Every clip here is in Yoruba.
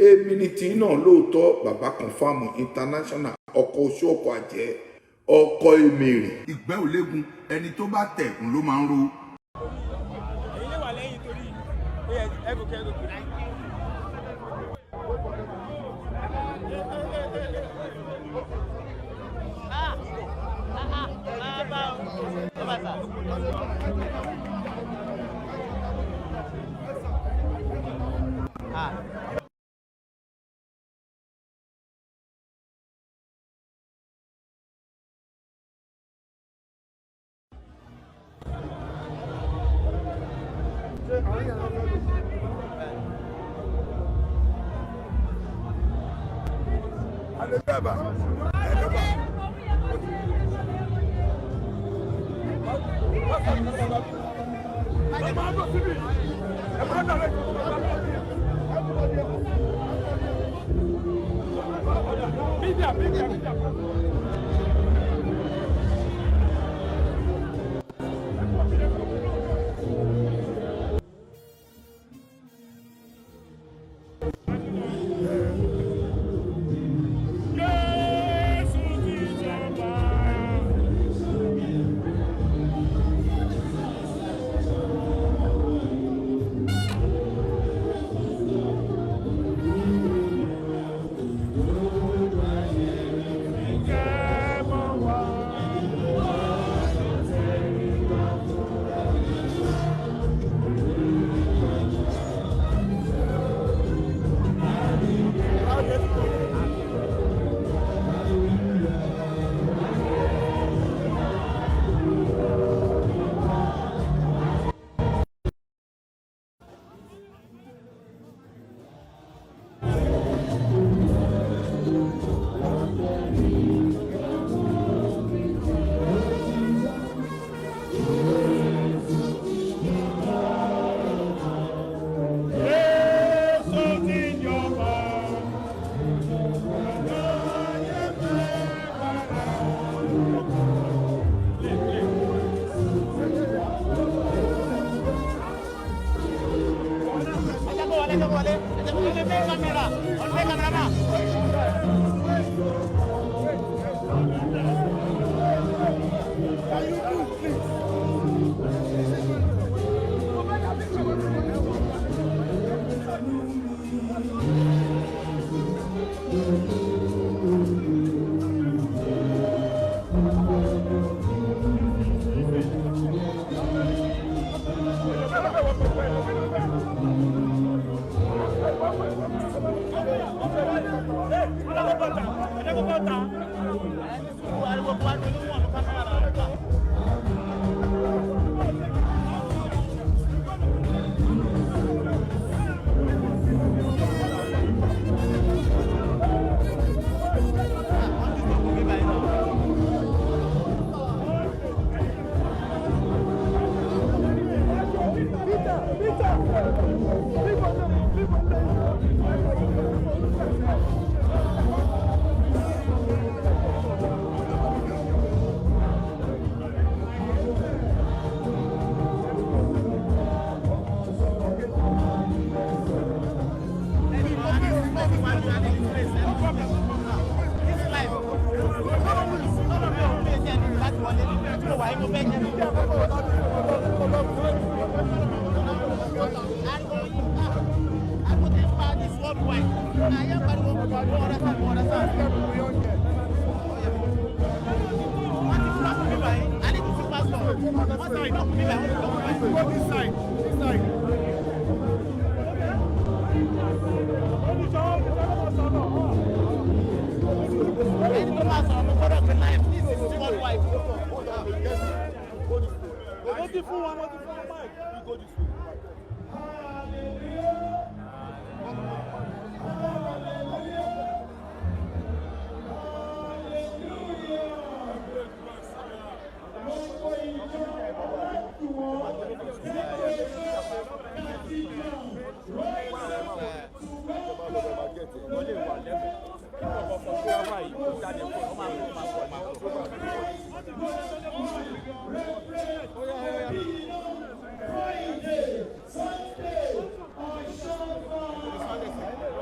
èmi ni tí náà lóòótọ́ bàbá Confirm International, ọkọ̀ oṣù ọkọ̀ àjẹ́, ọkọ̀ èmèrè. Ìgbẹ́ òlégun ẹni tó bá tẹ̀kùn ló máa ń ro. Èyí lè wà lẹ́yìn torí ẹgòkè.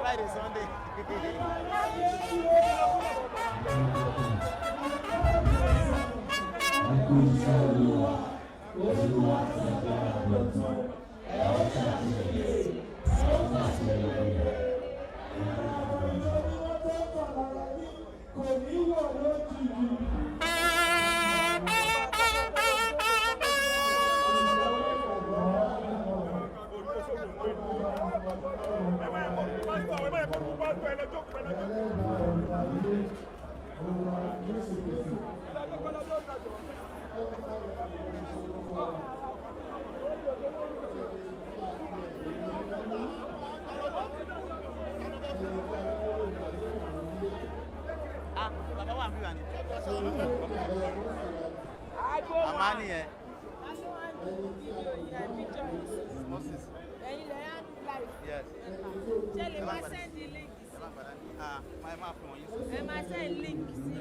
Friday, Sunday. Bàbá wà níbí wà ní. Àmà nìyẹn. Moses. Yes. Ṣé lè máa send link sí? Máa máa fún wọn yín sí. Ẹ máa send link sí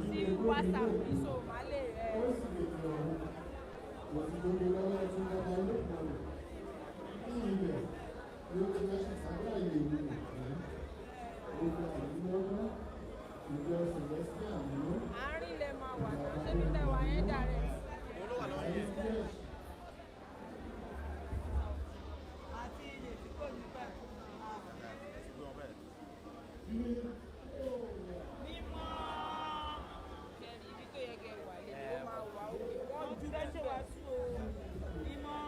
sí WhatsApp mi so máa lè àárín lè máa wà tó ṣe bí tẹ̀wá yẹn dàrẹ́. Àti iye tí kò ní bẹ́ẹ̀. Mímọ́ kẹrin ibi tó yẹ kẹ wà lè ló máa wà òkè wọ́n ju bẹ́ẹ̀ wá sí o. Mímọ́.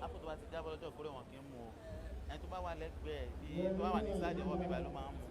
Àpótò wa ti jábọ́ lọ́jọ́ ìkórè wọn kì í mú o. Ẹni tó bá wà lẹ́gbẹ̀ẹ́ bí tó bá wà ní sáàdì ọwọ́ bíbá ló máa ń mú.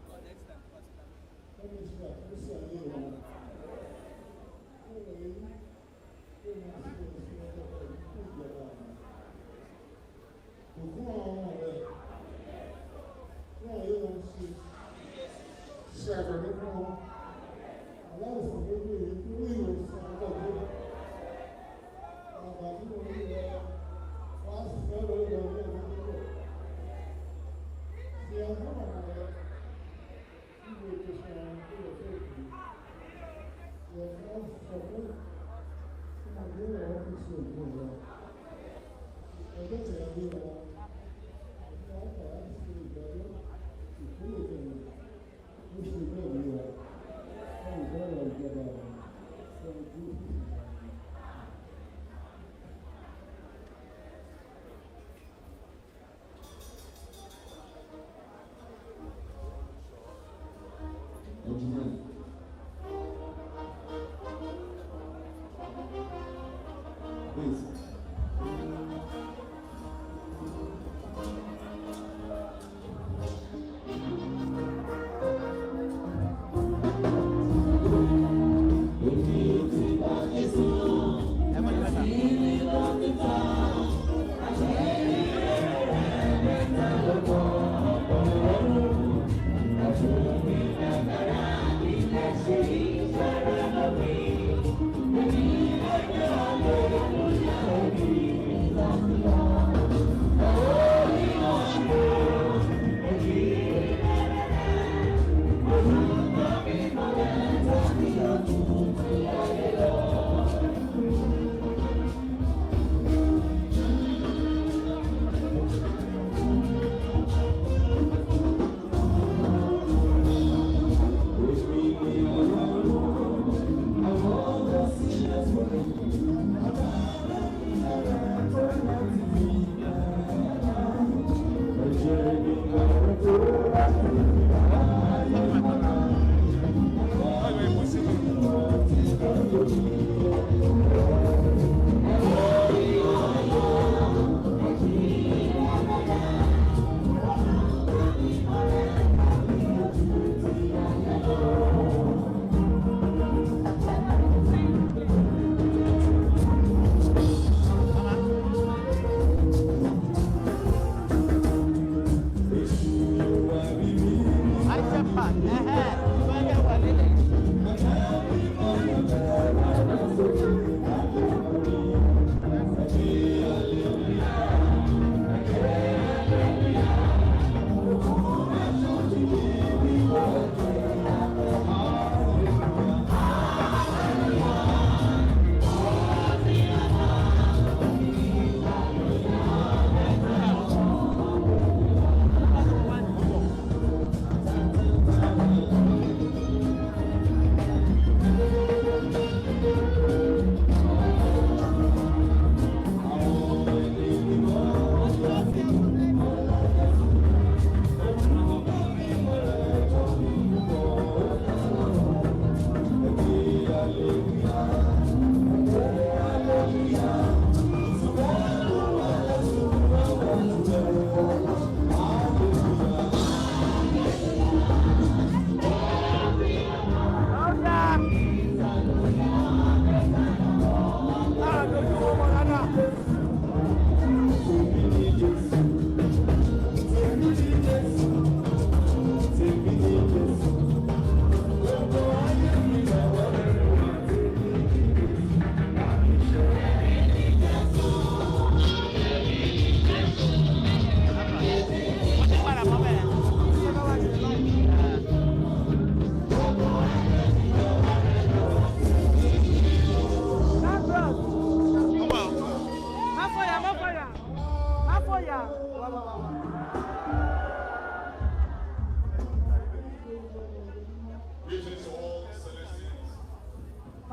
Please.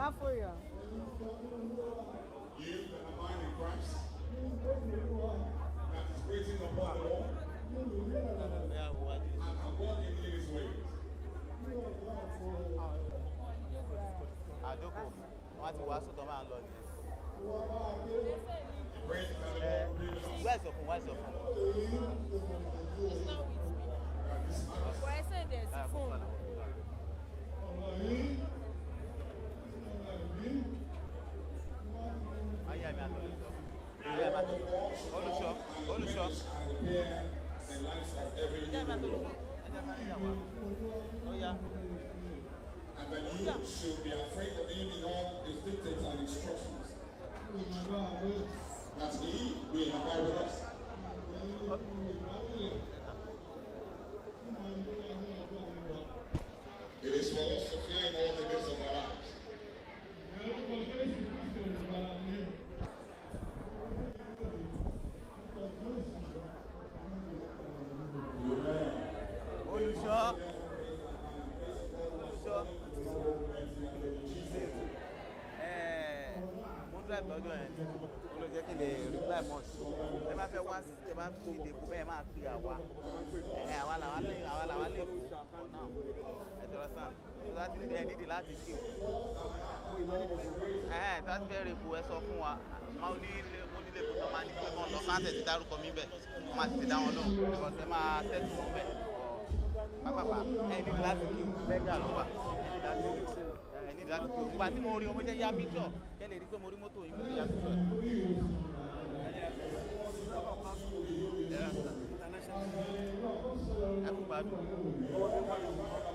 Mafoya. You that are mine in Christ, that is waiting upon the Lord, and are walking in His ways. àdókò wọn ti wàásù tó máa ń lọ nìyẹn. Praise the Lord. wá ìsọfún wá ìsọfún. Ọ̀pọ̀ ẹsẹ̀ dẹ̀ sí fóònù. ayé àmì àtọ̀ lè sọ. ayé àmì àtọ̀ olùṣọ́ olùṣọ́. The lives of every ayé àmì àtọ̀ olùṣọ́. ẹjẹ máa ń yà wá. ó yá. and that you should be afraid of him in all his dictates and instructions. That he will abide with us. It is for us to fear him all the days of our lives. olùṣọ́ olùṣọ́. mo ń drive lọ́jọ́ yẹn ló jẹ́ kí n lè reply much. ẹ bá fẹ́ wá sí ẹ bá fi ìdìbò bẹ́ẹ̀ máa pe àwa àwa làwa lè kó ọ̀ náà ẹ tọ́ra sàn tó láti ní ẹ nídìí láti kí o tó láti fẹ́ rèpo ẹ sọ fún wa máa ní onílé kó tó máa ní pé kàn lọ káńtẹ̀ ti dárúkọ mi bẹ̀ wọ́n máa ti dá wọn náà because ẹ máa tẹ́tù wọn bẹ̀ pápápá ẹ nídìí láti kí o bẹ́gà ló wà ẹ nídìí láti kí o nígbà tí mo rí ọmọ jẹ́ yá píjọ kẹ́ lè rí pé mo rí mọ́tò yìí mo ti yá píjọ ẹ kú gbádùn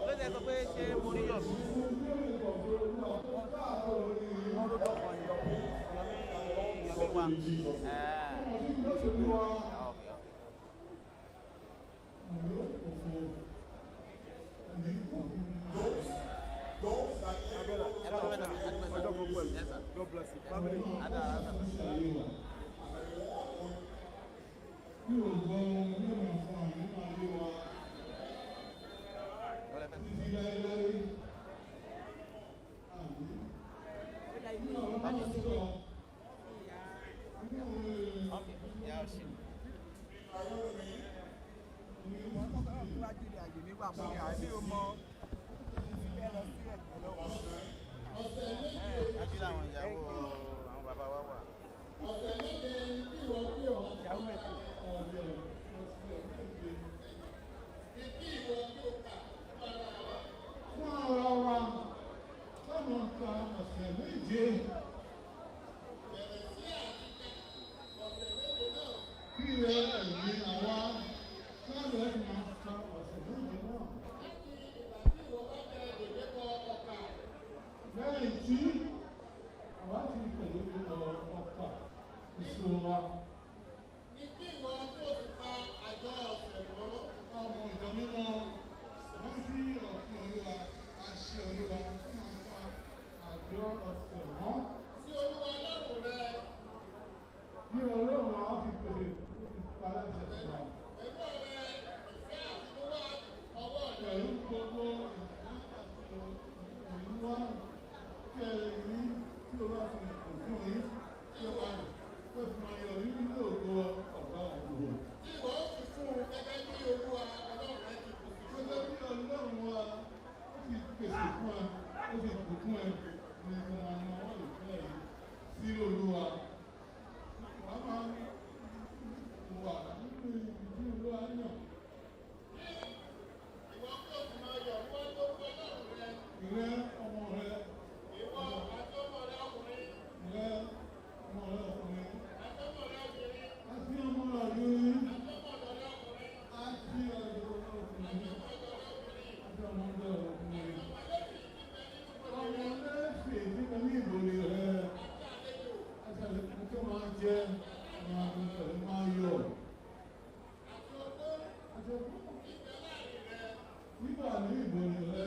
ló jẹ́ sọ pé ṣé mo rí yọ̀ God bless you. Family. Àbí làwọn ìyàwó àwọn bàbá wa wà. Fún ara wa, lọ́nà kan ọ̀sẹ̀ méje. Kí ẹ̀yìn àwa lọ́dọ̀ ẹ̀ máa ka ọ̀sẹ̀ méje náà. Lẹ́yìn tí àwa ti pẹ̀lú ọkà ìṣòro wa. Ní kí ìwọ tó ti pa àjọ ọ̀sẹ̀ lọ́wọ́. Ọmọ ìjọ mímọ́ wọ́n sí ọ̀sẹ̀ olúwa, àṣẹ olúwa tí wọ́n pa àjọ ọ̀sẹ̀ mọ́. Sí olúwa lọ́rùn rẹ̀. Ní ọlọ́run a fi pèlè ìparí ẹ̀sẹ̀ wa. Pẹ̀lú ọ̀rẹ́ ìfẹ́ àtìlúwà ọwọ́ rẹ̀. Pẹ̀lú gbogbo ìlú wa kí ẹ lè rí tí o bá fi òfin yìí tí ó bá rẹ̀ tó fi máa yọ nínú ilé ògo ọ̀gá òwò. Tí ìwọ ó fi fún un gẹ́gẹ́ bí olúwa ọlọ́run rẹ̀ ti pèsè. Gẹ́gẹ́ bí ọlọ́run wa ó fi pèsè fún ẹ, ó fi bùkún ẹ ní ìgbìmọ̀ àwọn ọmọ ìfẹ́ yìí sí olúwa. Wà á máa wà nínú ìdí olúwa náà. Ìwọ kí o sì máa yọ̀ wọ́n tó fún ọlọ́run rẹ. Ìrẹ́ ọmọ rẹ. Ìwọ àti ọmọ rẹ ọkùnrin. Ìrẹ́ ọmọ rẹ ọkùnrin. Àti ọmọ rẹ obìnrin. Àti ọmọ rẹ obìnrin. Àti ọmọ rẹ ọkùnrin. Àti ọmọ rẹ ọkùnrin. Ọmọ lẹ́sìn nípa ní ìbòlè rẹ. Àti àlejò tó máa jẹ máa ń pẹ̀lú máa yọ̀. Àti ọgbọ́n nígbà ní ìbòlè rẹ.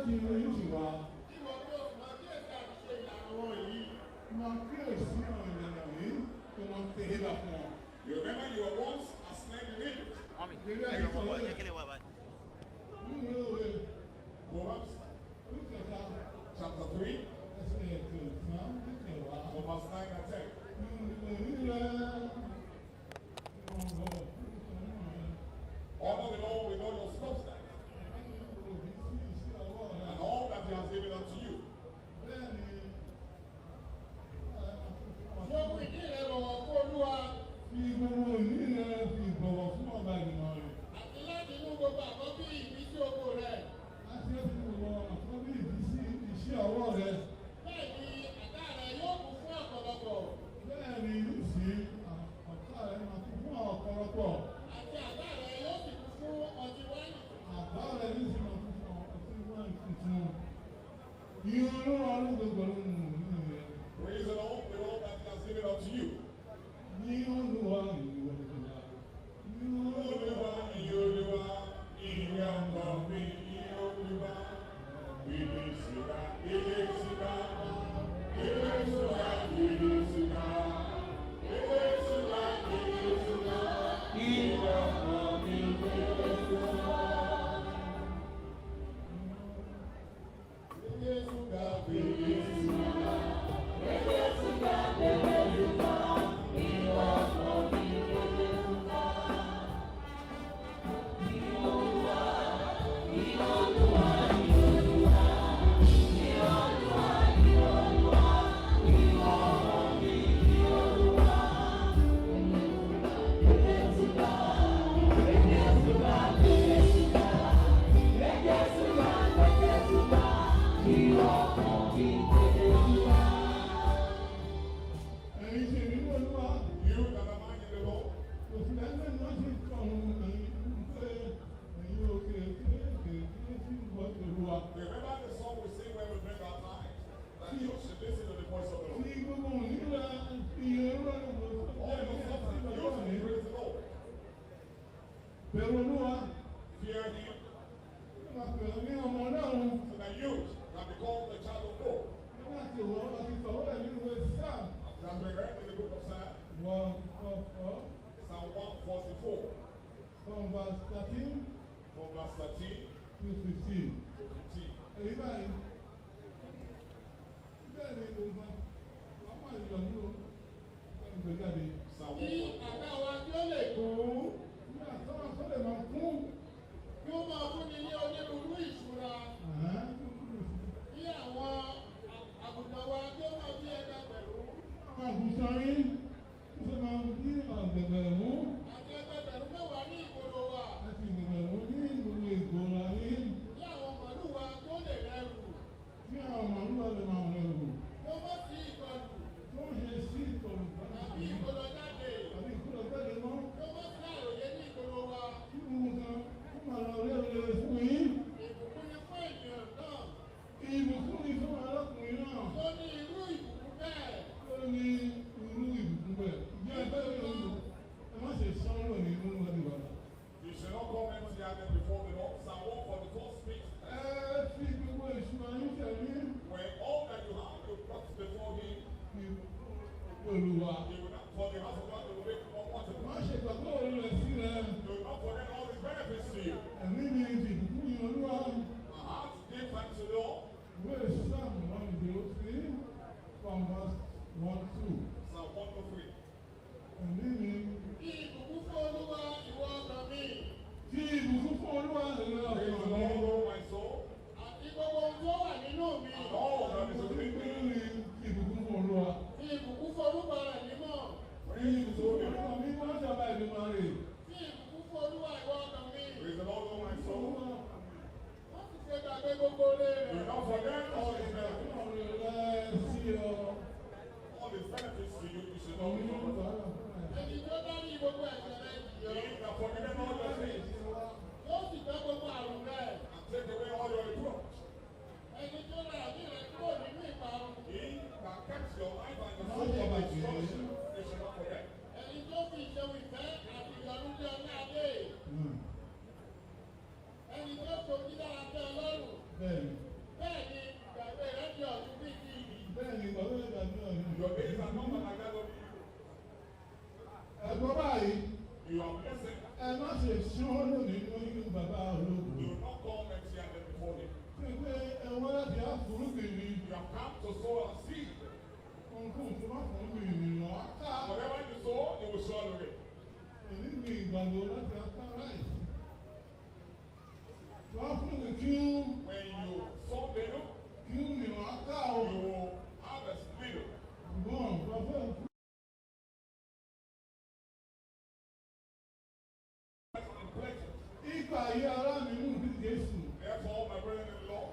láti orí ìwà. Ìwọ tó máa kíyèsí àtúnṣe ìlànà wọn yìí. Máa kíyèsí àwọn ìlànà yìí tó máa ń tẹ̀lé bá fún ọ. You remember you were once a slave in Egypt. Mọ́mí, Ìrírí ẹ̀yọ̀ àìsàn fún wa, lọ́lẹ̀. jẹ́ kí lè wà báyìí. Nínú ìwé Proverbs oríkẹta chapter 3, ẹsẹ̀ kẹsàn-án kẹwàá. from verse 9 and 10. Honor the Lord with all your substance and all that He has given unto you. Gbogbo ìdí rẹ̀ bọ̀wọ̀ fún Olúwa. Fi gbogbo ìdí rẹ̀ fi bọ̀wọ̀ fún ọba ìgbìmọ̀ rẹ̀. Àti láti inú gbogbo àkọ́bí ìbísí oko rẹ̀. Láti láti gbogbo àkọ́bí ìbísí iṣẹ́ ọwọ́ rẹ̀. Bẹ́ẹ̀ ni àdá rẹ̀ yóò kún fún ọ̀pọ̀lọpọ̀. Bẹ́ẹ̀ ni yóò sí ọ̀tá rẹ̀ máa kún fún ọ̀pọ̀lọpọ̀. Àti àdá rẹ̀ yóò sì kún fún ọtí wáìnì. Àdá rẹ̀ yóò sì máa kún fún ọtí wáìnì tuntun. Ìyẹn olówó arúgbó nínú rẹ̀. Praise the Lord with all that He has given unto you. Olúwa, Olúwa, ìrìn àgbà mi ní Olúwa. Ilé ìsìnká, ilé ìsìnká, ilé ìsìnká, ilé ìsìnká, ilé ìsìnká, ilé ìsìnká, ìrìn àgbà mi ní Olúwa. Ilé ìsìnká, ilé ìsìnká, ilé ìsìnká, ilé ìsìnká, ìrìn àgbà mi ní Olúwa. You that are minding the Lord, remember the song we sing when we bring our tithes, that you should listen to the voice of the Lord. All your substance, you should praise the Lord. Fear Him, so that you can become the child of God. That we read in the book of Psalm, Psalm 144, From verse 13 from verse 13 to 15. to 15. Èyí báyìí, bẹ́ẹ̀ ni gbogbo àwọn ìyọ̀nù ìgbéjáde. Psalm Kí 144. àga wa tí ó lè kún, ní àtọ́wà tó lè máa kún, kí ó máa fún ni ní onírúurú ìṣúra fúrúgbìn mi. You have come to sow a seed. Ohunkóhun tó bá fúrúgbìn ènìyàn á ká. Whatever you sow, you will surely reap. Èyí ni ìgbàgbọ́ láti apá ráì. Wọ́n fúrúgbìn kí When you sow little, ènìyàn á ká o. you will harvest little. Ṣùgbọ́n bàbá In plenty. ìgbà ayé ará mi nù ní Jésù. Therefore, my brethren in the Lord,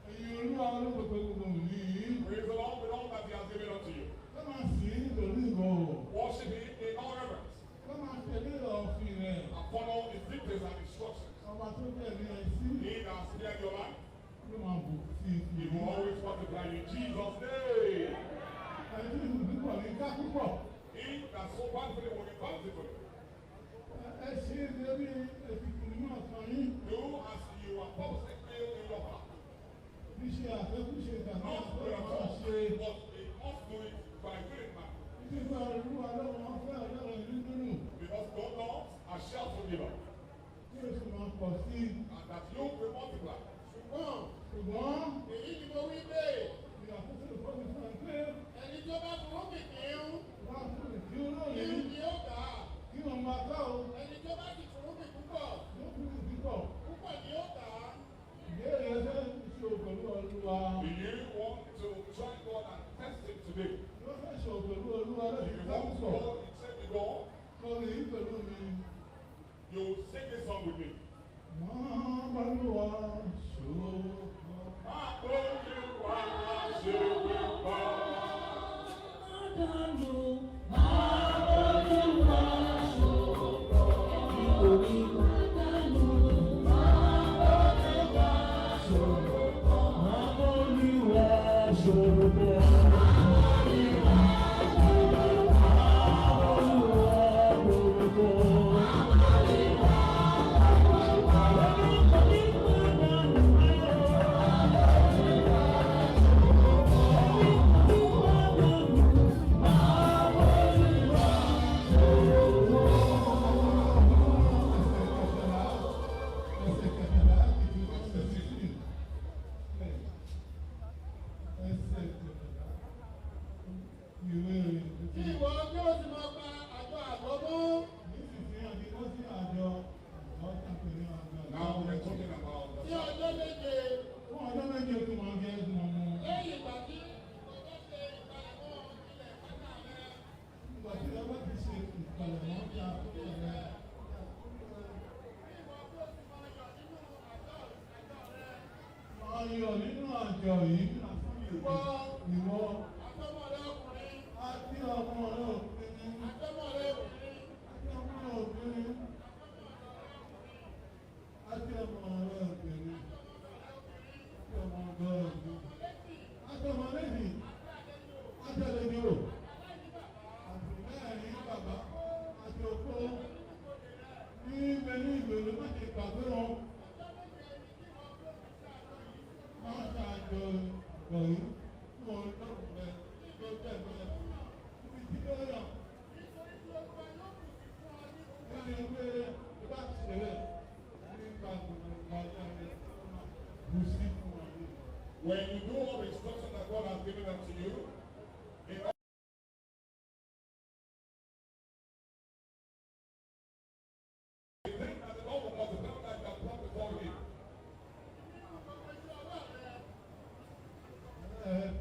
Ẹ̀yin olúwa olóògbé gbogbo òní. praise the Lord with all that He has given unto you. Ká máa sìn ín nítorí ìbọ̀wọ̀. Worship Him in all reverence. Ká máa tẹ̀lé òfin rẹ̀. And follow His dictates and instructions. Ọba tó tẹ̀lé ẹ sí. He that spared your life, Ló máa bù sí He i. will always multiply you in Jesus' name. Ẹni tí ìlú púpọ̀ ní ká púpọ̀. He that so bountifully will be bountiful. Ẹ ṣe é lórí ètùtù nínú ọ̀sán yín. Do as you are purposely in your heart. Bí ṣe àfẹ́kúṣe tàbí Not with a àfẹ́kúṣe thought, ṣe. but it must do it by willing man. Nígbà olúwa lọ́wọ́ wọn fẹ́ ọlọ́run nínú. Because God loves a shelter giver. Kí o sì máa pọ̀ sí i. And that you will multiply. Ṣùgbọ́n èyí ni mo wí bẹ́ẹ̀. ìyàkóso ìfọ́nmi fún ẹ pé ẹni tó bá fúrúgbìn kìíún wọ́n á fún ìdí olóòrè kìíún ni ó kà á. kí wọ́n máa ká o. ẹni tó bá ti fúrúgbìn púpọ̀ Yóò fún ìdí pọ̀. púpọ̀ ni ó kà á. Ìbéèrè ẹsẹ̀ ìṣòro pẹ̀lú olúwa. Do you want to try God and test Him today? Yóò fẹ́ ṣòro pẹ̀lú olúwa If lẹ́yìn you tó want to pọ̀. go in step with God, Kọrin yìí pẹ̀lú mi. you sing this song with me. Máa bá lù wá ṣòro. Kí ìwọ yóò sì máa pa àjọ àgọ́ mọ́. Now we're talking about Ní the ọjọ́ méje Fún ọjọ́ méje tó máa gẹ́ ẹ̀sùn ọmọ. lẹ́yìn ìgbà tí ọjọ́ ṣe ìpalẹ̀mọ́ ilẹ̀ pátá rẹ̀. Ìgbà tí ẹ bá ti ṣe ìpalẹ̀mọ́ tí a kó rẹ̀. Kí ìwọ yóò sì máa yọ̀ nínú àjọ Máa yọ̀ nínú àjọ rẹ̀. yìí. Ìwọ Ìwọ àtọmọdé ọkùnrin àti ọmọ rẹ̀ obìnrin. àtọmọdé obìnrin Àti ọmọ rẹ̀ obìnrin. Àti ọmọ rẹ̀ obìnrin. Àti ọmọ rẹ̀ obìnrin. Àti ọmọ lẹ́yìn. Àti àlejò. Àti mẹ́rin bàbá. Àti òkú. Ní ibẹ̀ ní ìgbèrú má ti gbàgbé wọn. Máa ṣàjọ ìgbọ̀nyí fún ọlọ́run rẹ̀ tó jẹ́ ìgbọ̀nyí. Ibi tí ó yàn. Wọ́n ní pé ìbá ti ṣẹlẹ̀ nípa gbogbo ìgbàjá rẹ̀ bù sí fún wọn. when you do all the instructions that God has given unto you, in think that the Lord will multiply like you have brought before Him. Ẹ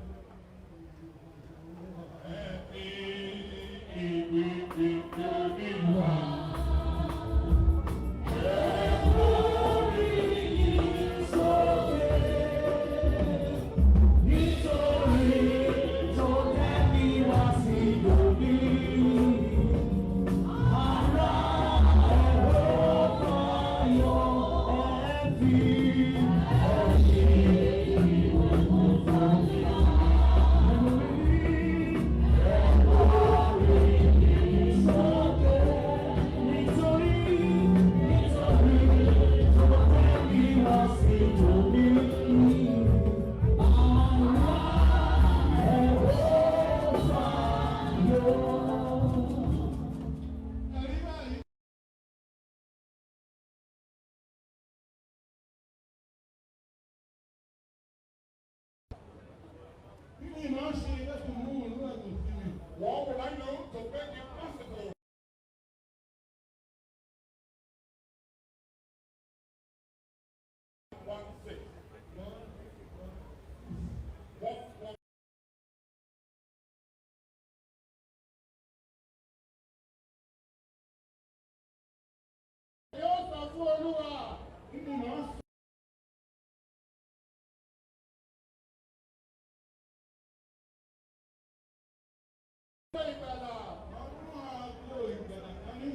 ìgbàlà máa mú àgbo ìgbàlà dání.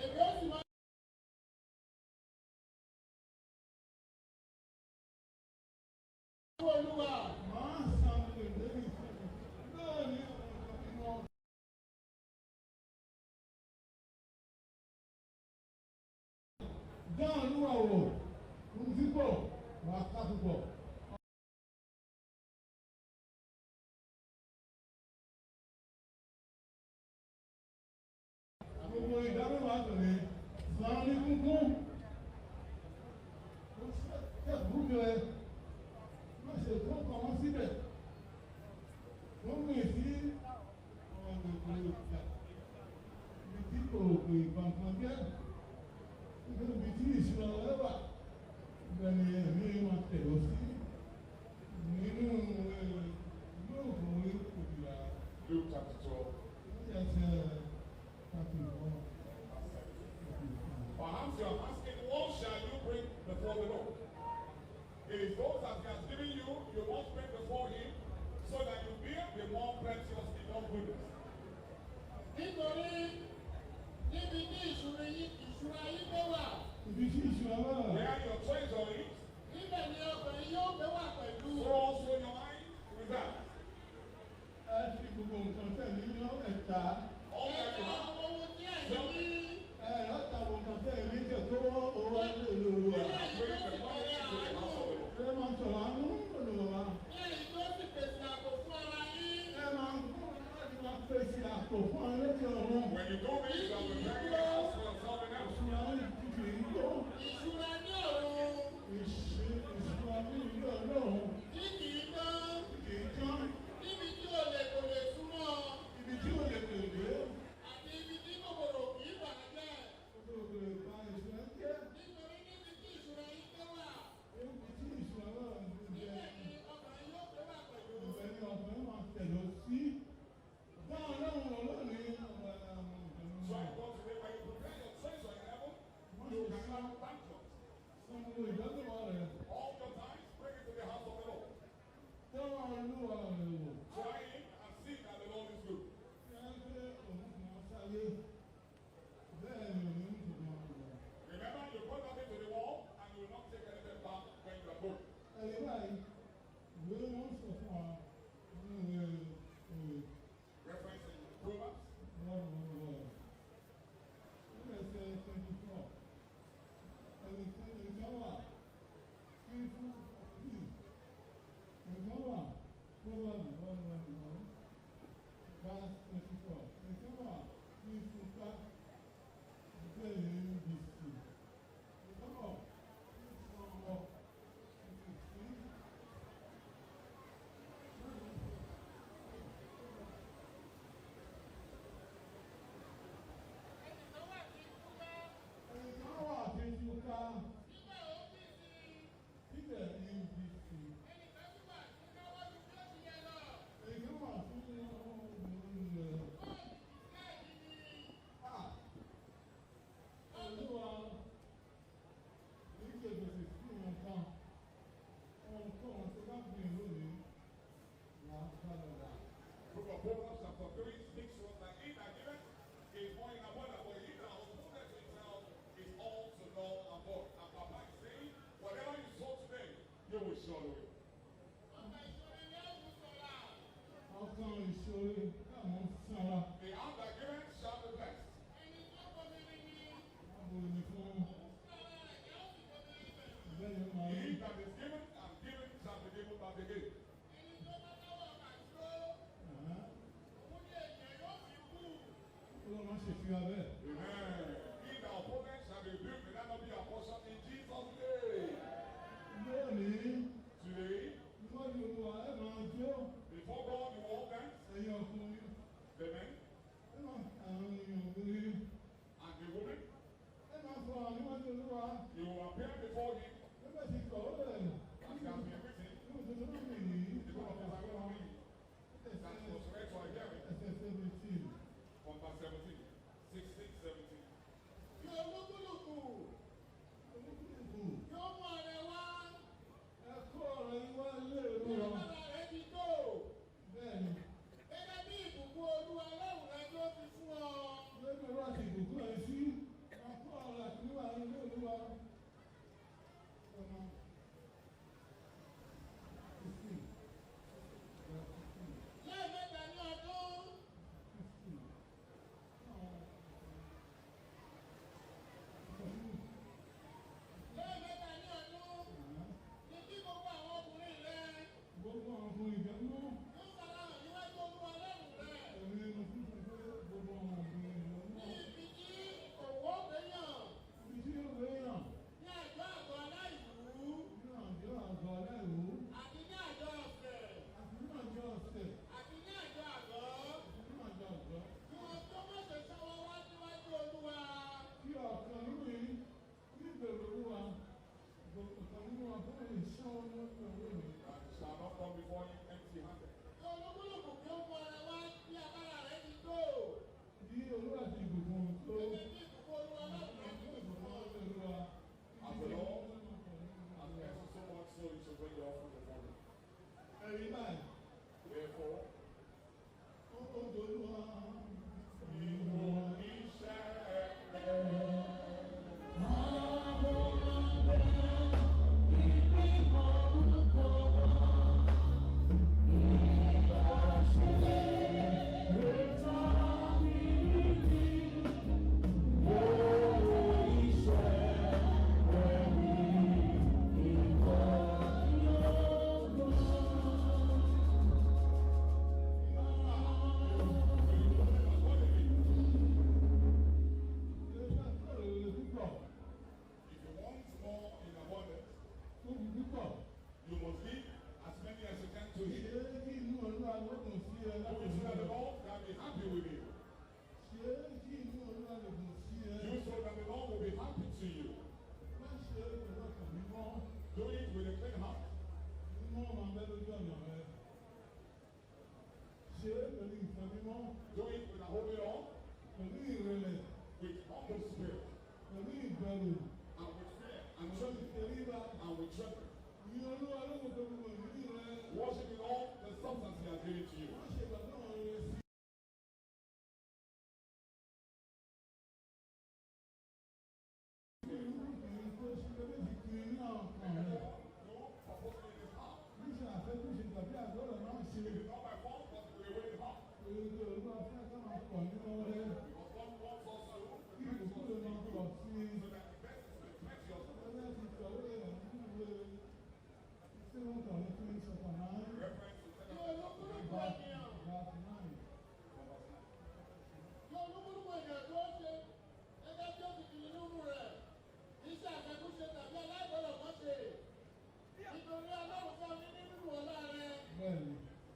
Èmi ó sì máa. Olúwa máa san èdè ìfẹ́ náà ní ọ̀nà. Dá Olúwa wò, ohun tí pọ̀ wà á ká púpọ̀. Gbogbo ìdámẹ́wàá tòní san ní kúnkún. Ó ṣe búkẹ́ má ṣe tó kàn wọ́n síbẹ̀. Wọ́n gbé sí ọ̀gbẹ̀gbẹ̀ ìjà. Ibi tí kò gbé ìgbàǹkan jẹ́. Ibi tí ìṣúná ọlọ́wà. Ibẹ̀ ni ẹ̀mí wọn tẹ̀lé sí. Nínú ìlú òkùnrin òbíà. Luke chapter 12. Perhaps you are asking, what shall you bring before the Lord? It is those that He has given you, you must bring before Him, so that you will be more precious in your goodness. Nítorí níbi tí ìṣúra yín gbé wà. Ibi tí ìṣúra wà. Where your treasure is, Níbẹ̀ ni ọkùnrin yóò gbé wà pẹ̀lú. so also your mind with that. Ẹ fi gbogbo nǹkan tẹ̀lé ní ẹ̀ta. All that you have. Àwọn ohun tí ẹ̀yìn ní. Láti àwọn nǹkan tẹ̀lé ní ìjọ tó wọ́n owó èlò wa. Bring the money into the house of the Lord. Ẹ máa sọ̀rọ̀ àánú èlò wa. Ẹ̀yìn tó ti pèsè àpò fún ara yín. Ẹ máa ń kó láti máa pèsè àpò fún ara lókè ọ̀run. When you do this, you will bring the house for yourself in heaven. Ìṣúra ní ìdíje ìlú. Ìṣúra ní ọ̀run. Ìṣúra ní ìlú ọlọ́run. Kí kì í tán. Kì í tán. Níbi tí olè kò lè súnmọ́. Ibi tí olè kò lè. Àti ibi tí kòkòrò kì í bàjẹ́. Kòkòrò kò lè ba ìṣúra jẹ́. Nítorí níbi tí ìṣúra yín gbé wà. Níbi tí ìṣúra wà níbẹ̀ ni ọkàn yóò gbé wà pẹ̀lú. Ibẹ̀ ni ọkàn máa tẹ̀lé sí. Báwo lọ́wọ́ ọlọ́run ní ọ̀gá àwọn ìjọba. So I want to say, when you prepare your treasure in heaven, you can have bankrupt. Sanwó ìdánwò rẹ̀. All your tithes, bring it to the house of the Lord. Tẹ́wọ́ olúwa rẹ̀ wò. Try it and see that the Lord is good. Ṣé òun kò máa sáyé? Bẹ́ẹ̀ ni òun kò máa wọ̀. Remember, you put that into the wall, and you will not take anything back when you are good. Ẹ̀yìn báyìí, ìwé wọn sọ fún wa nínú ìwé Reference in Proverbs. lọ́wọ́. Ó lè ṣe 24. Ẹnìkan wà kí fún ọdún. Ẹnìkan wà Proverbs 1:1. Verse 24. Ẹnìkan wà kí fún ká bẹ́ẹ̀ ní BC. Ẹnìkan wà kí fún ọmọ. Proverbs chapter 3 speaks to us that he that giveth is more in abundance, but he that withholdeth himself is also null and void. And Papa is saying, whatever you sow today, you will surely reap. Ọkàn ìṣòro káwọn sára. The hand that giveth shall be blessed. Àbò ní fún bẹ́ẹ̀ máa He ń. that is given and given shall be given back again. Ọlọ́run máa ṣe fi abẹ́. Amen. He that opponent shall be rebuked, may that not be your portion in Jesus' name. Lónìí, Today, níwájú olúwa ẹ máa jó before God, you all dance, ẹ̀yin ọkùnrin. the men Ẹ máa àwọn èèyàn obìnrin. and the women, Ẹ máa sọ àwọn níwájú olúwa. you will appear before him Ẹgbẹ́ ti kọ̀ ó lẹ̀. as he has been written. Yóò tó lọ́wọ́ mi nìyí. The book of Deuteronomy that was read to our hearing Ẹsẹ̀ 17. from verse 17. 16, ẹ̀rí báyìí. Therefore, Ó dolúwa. ìwọ iṣẹ́ If you want more in abundance, you must give as many as you can to him. So that the Lord can be happy with you. You so that the Lord will be happy to you. Do it with a clean heart. Do it with a holy heart, with humble spirit, and with fear, and trembling, and with trembling. Worship in all the substance he has given to you. No purpose in his heart. It is not by fault, but we will in heart. Because God wants us to so that the best is precious. Reference to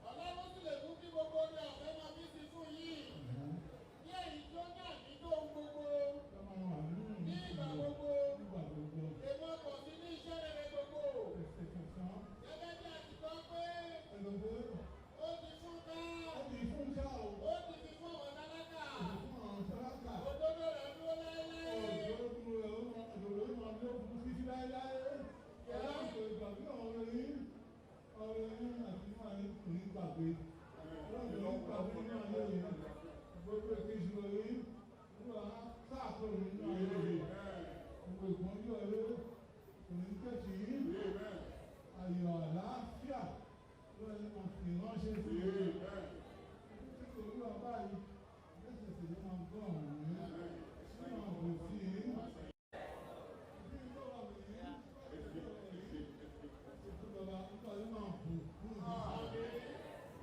Ọlọ́run sì lè mú kí gbogbo orí ọ̀fẹ́ máa bí sí fún yìí. Ní èyí tó ní àdídó gbogbo. Ní ìgbà gbogbo. Èmo pọ̀ sí ní iṣẹ́ rere gbogbo. Gẹ́gẹ́ bí a ti gbọ́ pé ó ti fún ká. Ó ti fi fún àwọn tálákà. Òdodo rẹ̀ dúró láéláé. Ọ̀rọ̀ yín àti máa ń kò ní gbàgbé. Ọlọ́run ló ń gbàgbé nínú ayé yìí. Gbogbo èkejì lórí wà sáàkó nínú ayé yìí. Gbogbo ìpọ́njú ọ̀rẹ́ kò ní kẹ́kì yín. Ayọ̀ àlàáfíà ló ẹni máa fi ránṣẹ́ sí i. Títí kò ní wà báyìí, lẹ́sẹ̀ sì ló máa gbọ́ ọ̀rọ̀ yìí. Ṣé máa bò sí i?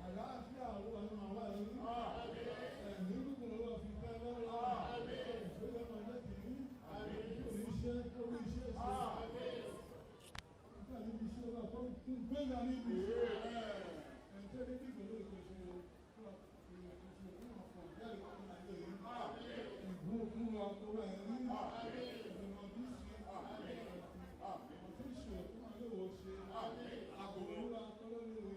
Àlàáfíà ló wà nínú àwọn ẹ̀rí. Ẹ̀mí gbogbo lọ́wọ́ fi fẹ́ lọ́wọ́. Ìgbésẹ̀ máa jẹ́ kì í. Oríṣẹ́ orí iṣẹ́ ṣe. Nígbà níbi iṣẹ́ wa tó ń gbéga níbi iṣẹ́. Ẹ̀ńtẹ́ ní kíkọ́ ló ìkọ̀ṣe fún ọkọ̀ jáde wọn ní ayé yìí. Ìgbó fún wa tó wà ẹ̀rí. Ìgbìmọ̀ bí sí. Ọ̀tún ṣe fún àléwọ̀ ṣe. Àgbòrúra tọ́lọ́ ní orí.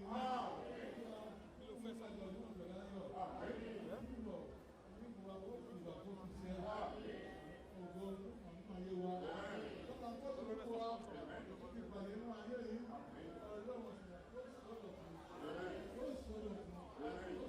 Thank you.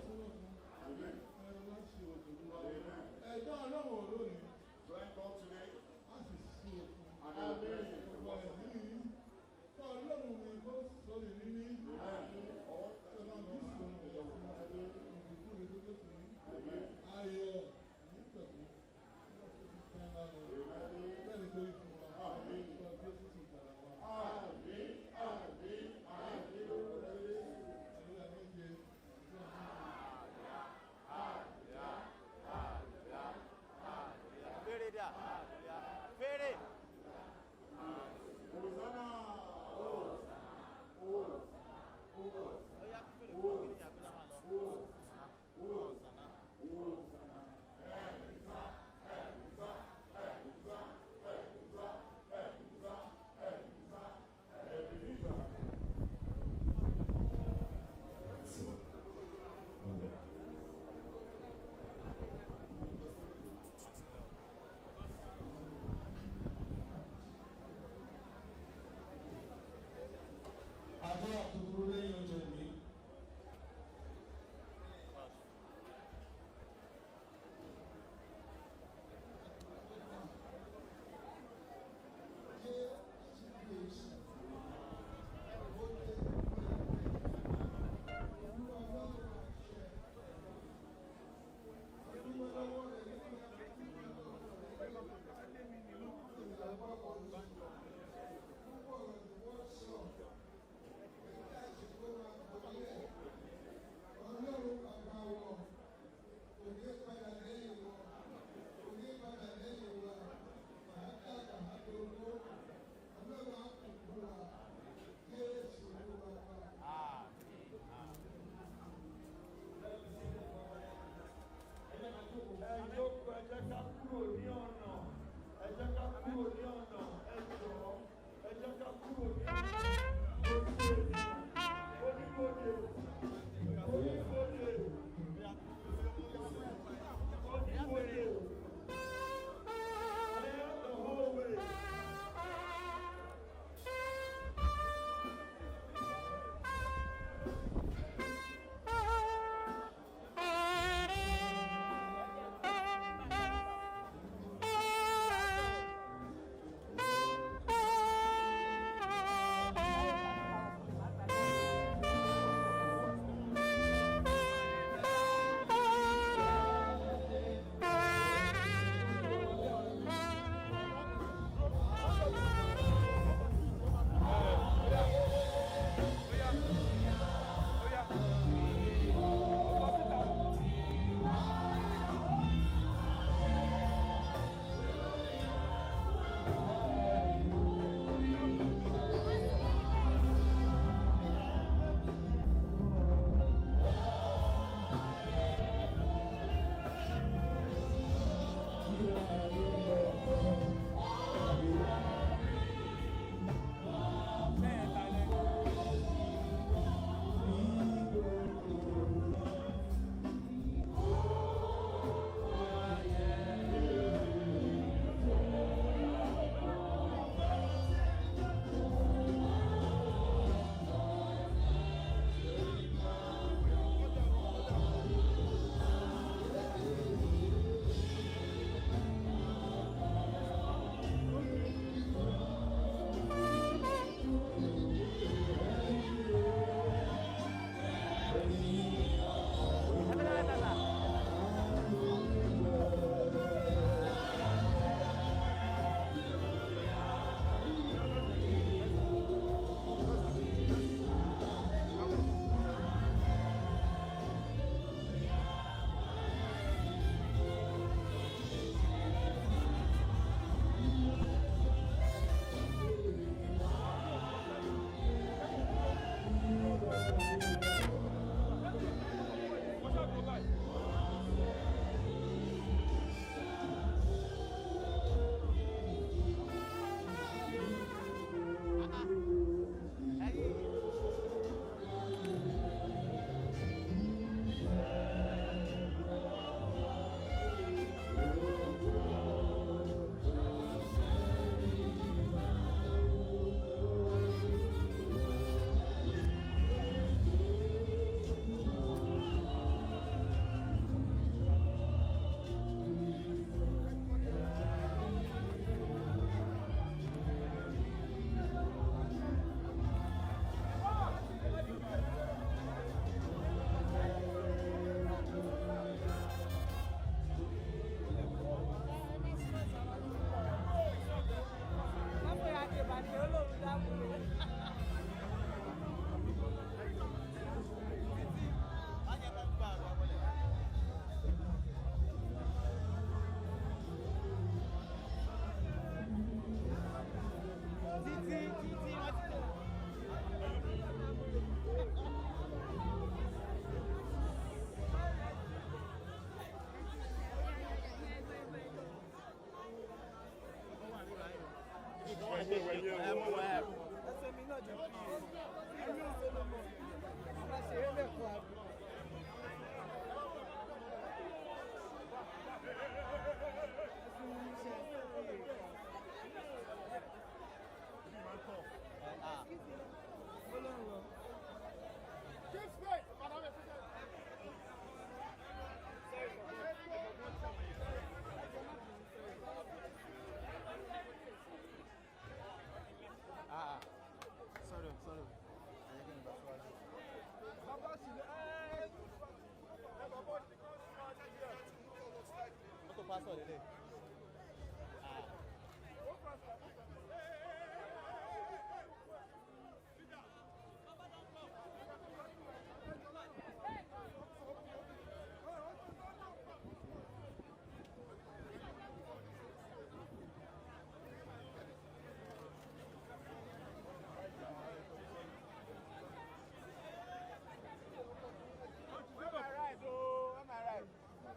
pásọ̀ lélẹ̀.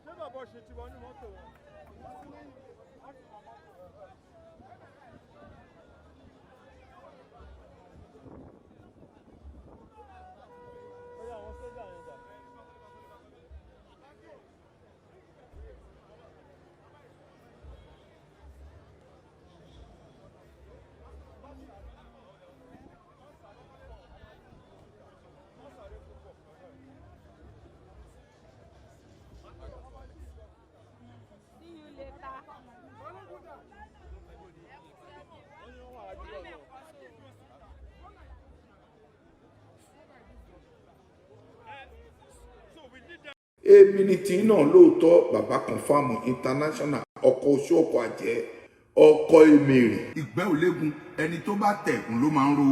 ṣé bàbá ṣe ti wọnú mọ́tò wọn. ó yà àwọn sójà yẹn dà. See you later. èmi ni tí náà lóòótọ́ bàbá Confirm International ọkọ̀ oṣù ọkọ̀ àjẹ́ ọkọ̀ èmèrè ìgbẹ́ òlégun ẹni tó bá tẹ̀kùn ló máa ń ro